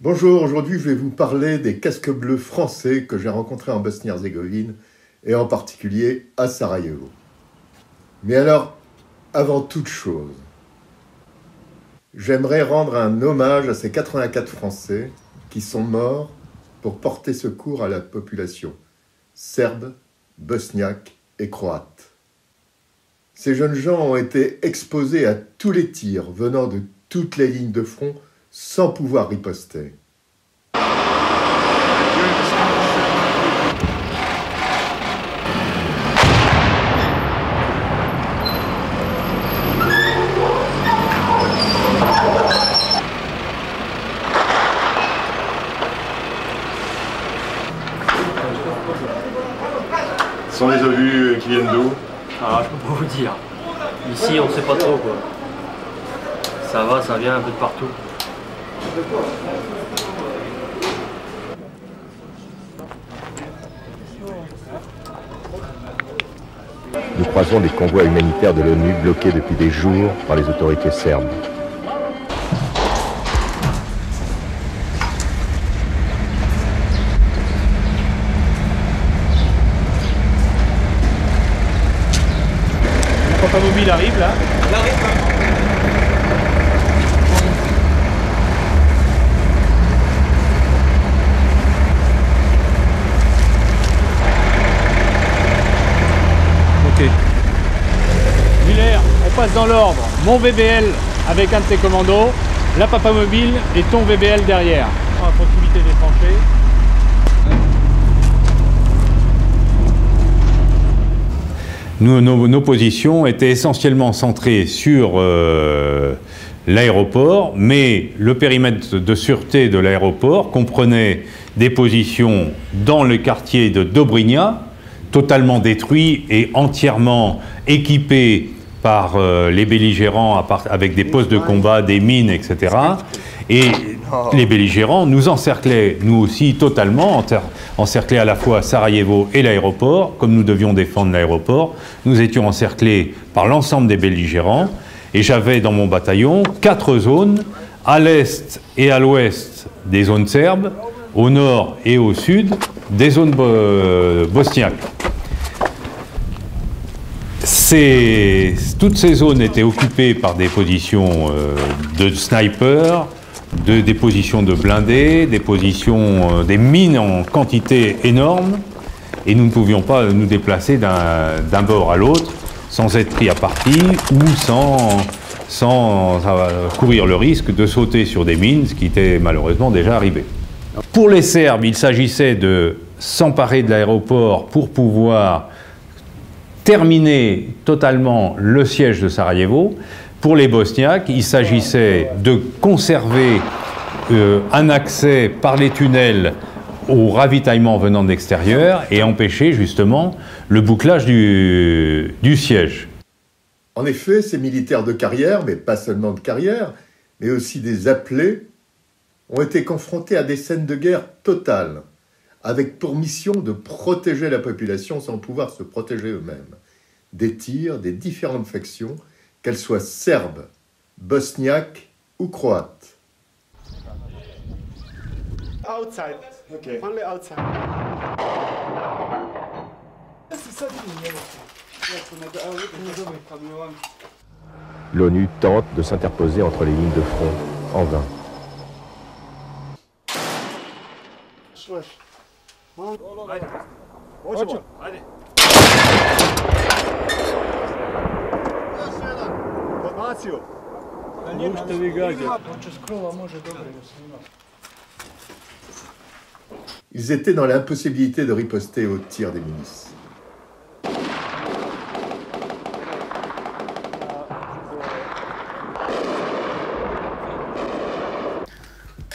Bonjour, aujourd'hui je vais vous parler des casques bleus français que j'ai rencontrés en Bosnie-Herzégovine et en particulier à Sarajevo. Mais alors, avant toute chose, j'aimerais rendre un hommage à ces 84 Français qui sont morts pour porter secours à la population serbe, bosniaque et croate. Ces jeunes gens ont été exposés à tous les tirs venant de toutes les lignes de front sans pouvoir riposter. Ce sont des obus qui viennent d'où? Alors je peux pas vous dire. Ici on sait pas trop quoi. Ça va, ça vient un peu de partout. Nous croisons des convois humanitaires de l'ONU bloqués depuis des jours par les autorités serbes. Le papa mobile arrive là. Il arrive. Ok. Muller, on passe dans l'ordre. Mon VBL avec un de tes commandos, la papa mobile et ton VBL derrière. À proximité des tranchées. Nos positions étaient essentiellement centrées sur l'aéroport, mais le périmètre de sûreté de l'aéroport comprenait des positions dans le quartier de Dobrinja, totalement détruit et entièrement équipé par les belligérants avec des postes de combat, des mines, etc. Et les belligérants nous encerclaient, nous aussi, totalement, encerclaient à la fois Sarajevo et l'aéroport. Comme nous devions défendre l'aéroport, nous étions encerclés par l'ensemble des belligérants. Et j'avais dans mon bataillon 4 zones, à l'est et à l'ouest des zones serbes, au nord et au sud des zones bosniaques. Toutes ces zones étaient occupées par des positions de snipers, des positions de blindés, des positions, des mines en quantité énorme, et nous ne pouvions pas nous déplacer d'un bord à l'autre sans être pris à partie ou sans courir le risque de sauter sur des mines, ce qui était malheureusement déjà arrivé. Pour les Serbes, il s'agissait de s'emparer de l'aéroport pour pouvoir terminer totalement le siège de Sarajevo. Pour les Bosniaques, il s'agissait de conserver un accès par les tunnels au ravitaillement venant de l'extérieur et empêcher justement le bouclage du siège. En effet, ces militaires de carrière, mais pas seulement de carrière, mais aussi des appelés, ont été confrontés à des scènes de guerre totales, avec pour mission de protéger la population sans pouvoir se protéger eux-mêmes, des tirs des différentes factions, qu'elles soient serbes, bosniaques ou croates. Outside. Okay. Only outside. L'ONU tente de s'interposer entre les lignes de front, en vain. Ils étaient dans l'impossibilité de riposter aux tirs des milices.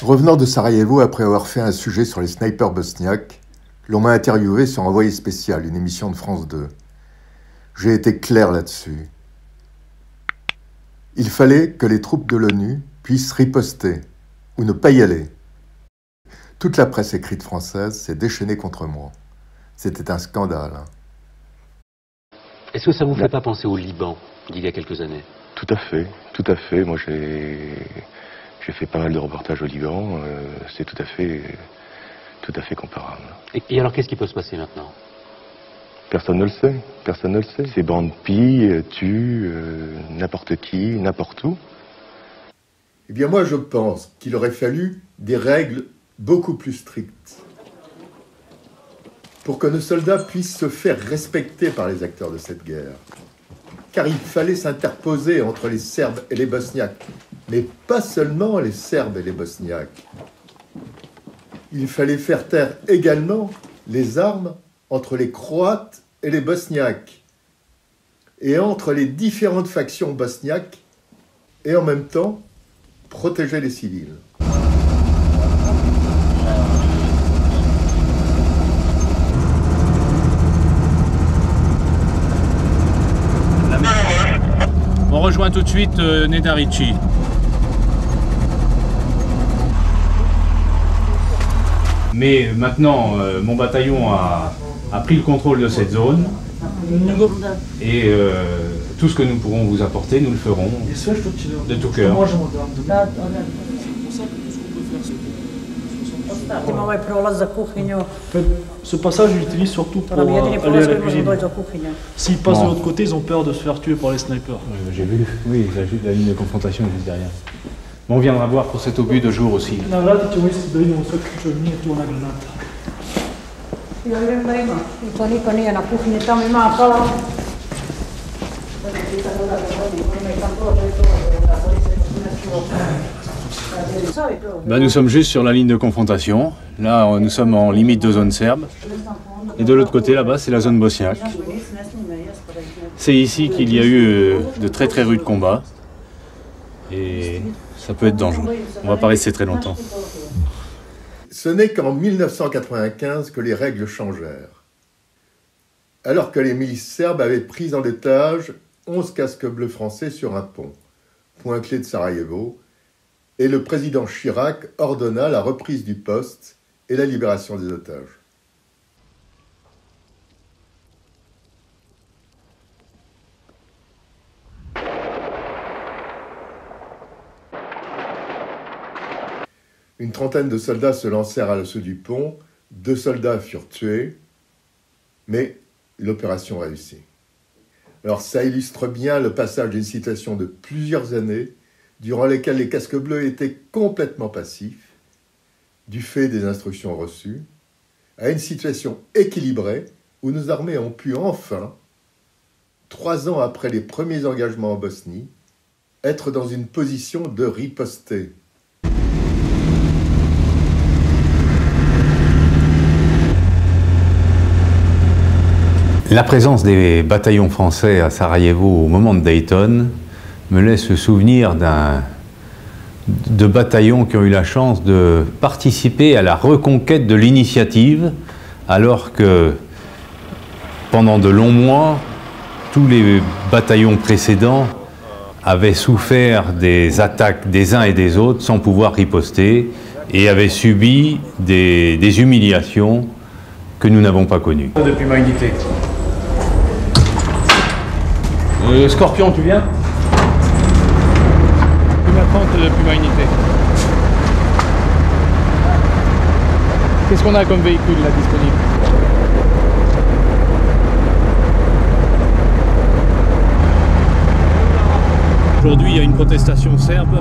Revenant de Sarajevo après avoir fait un sujet sur les snipers bosniaques, l'on m'a interviewé sur Envoyé spécial, une émission de France 2. J'ai été clair là-dessus. Il fallait que les troupes de l'ONU puissent riposter ou ne pas y aller. Toute la presse écrite française s'est déchaînée contre moi. C'était un scandale. Est-ce que ça vous fait pas penser au Liban d'il y a quelques années? Tout à fait, tout à fait. Moi, j'ai fait pas mal de reportages au Liban. C'est tout à fait comparable. Et alors, qu'est-ce qui peut se passer maintenant? Personne ne le sait. Personne ne le sait. Ces bandes pillent, tuent n'importe qui, n'importe où. Eh bien, moi, je pense qu'il aurait fallu des règles beaucoup plus strictes pour que nos soldats puissent se faire respecter par les acteurs de cette guerre. Car il fallait s'interposer entre les Serbes et les Bosniaques, mais pas seulement les Serbes et les Bosniaques. Il fallait faire taire également les armes entre les Croates et les Bosniaques, et entre les différentes factions bosniaques, et en même temps protéger les civils. On rejoint tout de suite Nedarici. Mais maintenant, mon bataillon a pris le contrôle de cette zone et tout ce que nous pourrons vous apporter, nous le ferons de tout cœur. Ce passage, ils l'utilisent surtout pour aller à la cuisine. S'ils passent de l'autre côté, ils ont peur de se faire tuer par les snipers. J'ai vu, oui, la ligne de confrontation est juste derrière. Mais on viendra voir pour cet obus de jour aussi. Nous sommes juste sur la ligne de confrontation. Là, nous sommes en limite de zone serbe. Et de l'autre côté, là-bas, c'est la zone bosniaque. C'est ici qu'il y a eu de très très rudes combats. Et ça peut être dangereux. On ne va pas rester très longtemps. Ce n'est qu'en 1995 que les règles changèrent. Alors que les milices serbes avaient pris en otage 11 casques bleus français sur un pont, point clé de Sarajevo, et le président Chirac ordonna la reprise du poste et la libération des otages. Une trentaine de soldats se lancèrent à l'assaut du pont, 2 soldats furent tués, mais l'opération réussit. Alors ça illustre bien le passage d'une situation de plusieurs années durant lesquelles les casques bleus étaient complètement passifs, du fait des instructions reçues, à une situation équilibrée où nos armées ont pu enfin, 3 ans après les premiers engagements en Bosnie, être dans une position de riposter. La présence des bataillons français à Sarajevo au moment de Dayton me laisse le souvenir de bataillons qui ont eu la chance de participer à la reconquête de l'initiative, alors que pendant de longs mois, tous les bataillons précédents avaient souffert des attaques des uns et des autres sans pouvoir riposter et avaient subi des humiliations que nous n'avons pas connues. Depuis Magnité. Scorpion, tu viens? 1h30 depuis Magnité. Qu'est-ce qu'on a comme véhicule là disponible? Aujourd'hui, il y a une protestation serbe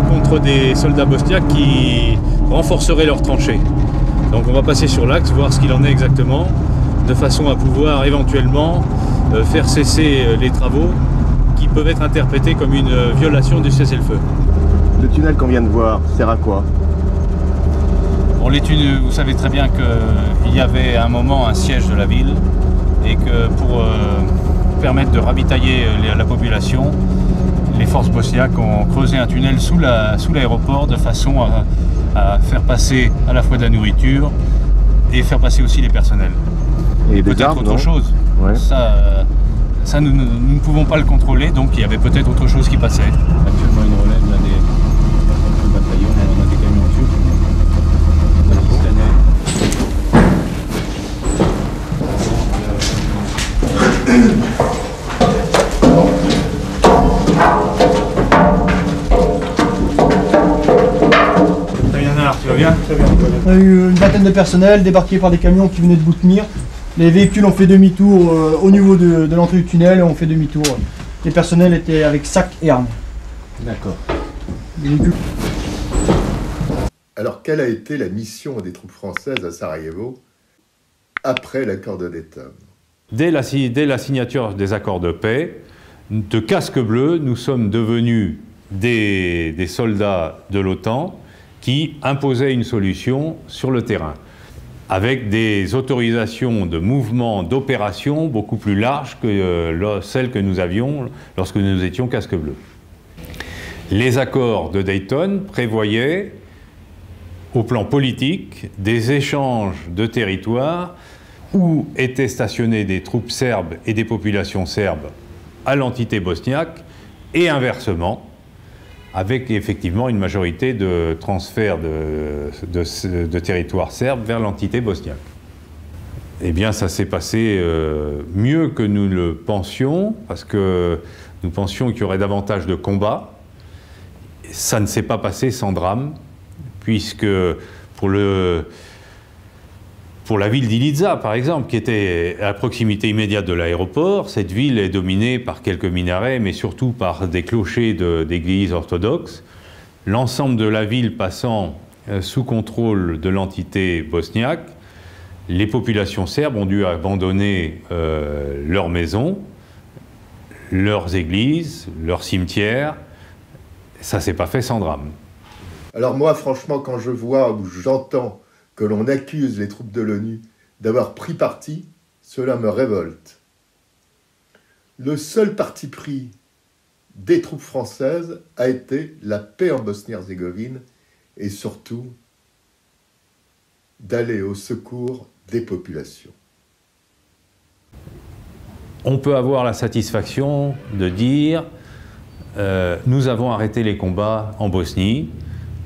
contre des soldats bosniaques qui renforceraient leurs tranchées. Donc on va passer sur l'axe, voir ce qu'il en est exactement, de façon à pouvoir éventuellement faire cesser les travaux qui peuvent être interprétés comme une violation du cessez-le-feu. Le tunnel qu'on vient de voir sert à quoi? Bon, les tunnels, vous savez très bien qu'il y avait à un moment un siège de la ville et que pour permettre de ravitailler la population, les forces bosniaques ont creusé un tunnel sous l'aéroport de façon à faire passer à la fois de la nourriture et faire passer aussi les personnels. Et des Peut-être armes, autre non? chose. Ouais. Ça nous ne pouvons pas le contrôler, donc il y avait peut-être autre chose qui passait. Actuellement, une relève là, des bataillons, on a des camions dessus. Tu vas bien? Très bien. On a eu une vingtaine de personnels débarqués par des camions qui venaient de Boutmir. Les véhicules ont fait demi-tour au niveau de l'entrée du tunnel et ont fait demi-tour. Les personnels étaient avec sacs et armes. D'accord. Alors, quelle a été la mission des troupes françaises à Sarajevo après l'accord de Dayton? Dès la signature des accords de paix, de casques bleus, nous sommes devenus des soldats de l'OTAN qui imposaient une solution sur le terrain, avec des autorisations de mouvement, d'opération beaucoup plus larges que celles que nous avions lorsque nous étions casques bleus. Les accords de Dayton prévoyaient, au plan politique, des échanges de territoires où étaient stationnées des troupes serbes et des populations serbes à l'entité bosniaque, et inversement, avec effectivement une majorité de transferts de territoires serbes vers l'entité bosniaque. Eh bien, ça s'est passé mieux que nous le pensions, parce que nous pensions qu'il y aurait davantage de combats. Ça ne s'est pas passé sans drame, puisque pour la ville d'Iliza, par exemple, qui était à proximité immédiate de l'aéroport, cette ville est dominée par quelques minarets, mais surtout par des clochers d'églises orthodoxes. L'ensemble de la ville passant sous contrôle de l'entité bosniaque, les populations serbes ont dû abandonner leurs maisons, leurs églises, leurs cimetières. Ça ne s'est pas fait sans drame. Alors moi, franchement, quand je vois ou j'entends que l'on accuse les troupes de l'ONU d'avoir pris parti, cela me révolte. Le seul parti pris des troupes françaises a été la paix en Bosnie-Herzégovine et surtout d'aller au secours des populations. On peut avoir la satisfaction de dire nous avons arrêté les combats en Bosnie,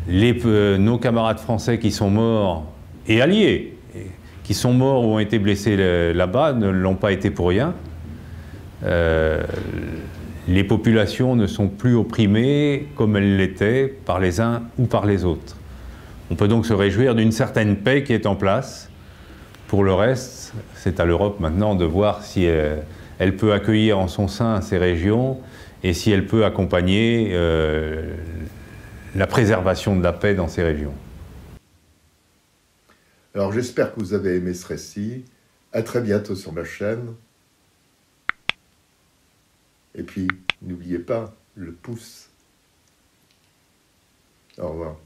nos camarades français qui sont morts et alliés, qui sont morts ou ont été blessés là-bas, ne l'ont pas été pour rien. Les populations ne sont plus opprimées comme elles l'étaient par les uns ou par les autres. On peut donc se réjouir d'une certaine paix qui est en place. Pour le reste, c'est à l'Europe maintenant de voir si elle peut accueillir en son sein ces régions et si elle peut accompagner la préservation de la paix dans ces régions. Alors j'espère que vous avez aimé ce récit. À très bientôt sur ma chaîne. Et puis, n'oubliez pas le pouce. Au revoir.